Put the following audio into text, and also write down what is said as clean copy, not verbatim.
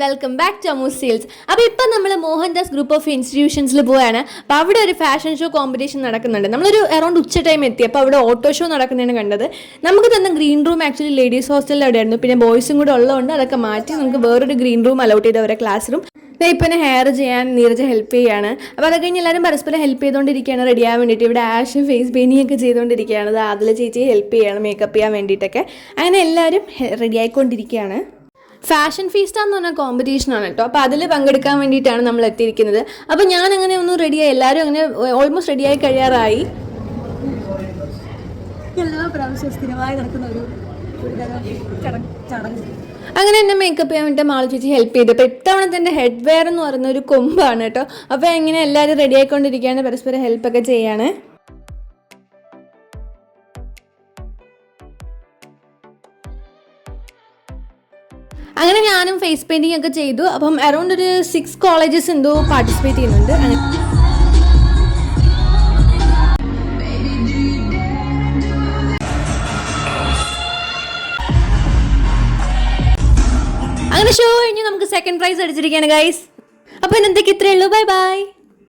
Welcome back to അമൂസ് സീൽസ്. അപ്പോൾ ഇപ്പം നമ്മൾ മോഹൻദാസ് ഗ്രൂപ്പ് ഓഫ് ഇൻസ്റ്റിറ്റ്യൂഷൻസിൽ പോവാണ്. അപ്പോൾ അവിടെ ഒരു ഫാഷൻ ഷോ കോമ്പറ്റീഷൻ നടക്കുന്നുണ്ട്. നമ്മളൊരു അറൗണ്ട് ഉച്ച ടൈം എത്തി. അപ്പോൾ അവിടെ ഓട്ടോ ഷോ നടക്കുന്നതാണ് കണ്ടത്. നമുക്ക് തന്ന ഗ്രീൻ റൂം ആക്ച്വലി ലേഡീസ് ഹോസ്റ്റലിൽ അവിടെയായിരുന്നു. പിന്നെ ബോയ്സും കൂടെ ഉള്ളതുകൊണ്ട് അതൊക്കെ മാറ്റി നമുക്ക് വേറൊരു ഗ്രീൻ റൂം അലോട്ട് ചെയ്ത് അവരെ ക്ലാസ് റൂം. ഇപ്പം എന്നെ ഹെയർ ചെയ്യാൻ നീരജ ഹെൽപ്പ് ചെയ്യുകയാണ്. അപ്പോൾ അത് കഴിഞ്ഞ് എല്ലാവരും പരസ്പരം ഹെൽപ്പ് ചെയ്തുകൊണ്ടിരിക്കുകയാണ് റെഡിയാകാൻ വേണ്ടിയിട്ട്. ഇവിടെ ആഷ് ഫേസ് പെയിൻറ്റിംഗ് ഒക്കെ ചെയ്തുകൊണ്ടിരിക്കുകയാണ്. അത് അതിൽ ചേച്ചിയെ ഹെൽപ്പ് ചെയ്യുകയാണ് മേക്കപ്പ് ചെയ്യാൻ വേണ്ടിയിട്ടൊക്കെ. അങ്ങനെ എല്ലാവരും റെഡി ആയിക്കൊണ്ടിരിക്കുകയാണ്. ഫാഷൻ ഫീസ്റ്റ് എന്ന് പറഞ്ഞ കോമ്പറ്റീഷനാണ് കേട്ടോ. അപ്പോൾ അതിൽ പങ്കെടുക്കാൻ വേണ്ടിയിട്ടാണ് നമ്മൾ എത്തിയിരിക്കുന്നത്. അപ്പോൾ ഞാൻ അങ്ങനെ ഒന്ന് റെഡിയായി, എല്ലാവരും അങ്ങനെ ഓൾമോസ്റ്റ് റെഡിയായി കഴിയാറായി. എല്ലാ പ്രാവശ്യവും സ്ഥിരമായി നടക്കുന്ന ഒരു ചടങ്ങ്. അങ്ങനെ എന്നെ മേക്കപ്പ് ചെയ്യാൻ വേണ്ടി മാളു ചേച്ചി ഹെൽപ്പ് ചെയ്തു. അപ്പോൾ ഇത്തവണത്തെ എൻ്റെ ഹെഡ് വെയർ എന്ന് പറയുന്ന ഒരു കൊമ്പാണ് കേട്ടോ. അപ്പോൾ എങ്ങനെ എല്ലാവരും റെഡി ആയിക്കൊണ്ടിരിക്കുകയാണ്, പരസ്പരം ഹെൽപ്പൊക്കെ ചെയ്യാണ്. അങ്ങനെ ഞാനും ഫേസ് പെയിൻറ്റിംഗ് ഒക്കെ ചെയ്തു. അപ്പം അറൗണ്ട് ഒരു 6 കോളേജസ് എന്തോ പാർട്ടിസിപ്പേറ്റ് ചെയ്യുന്നുണ്ട്. അങ്ങനെ ഷോ കഴിഞ്ഞ് നമുക്ക് സെക്കൻഡ് പ്രൈസ് അടിച്ചിരിക്കുകയാണ് ഗൈസ്. അപ്പോൾ ഇന്നത്തേക്ക് ഇത്രയേ ഉള്ളൂ. Bye bye.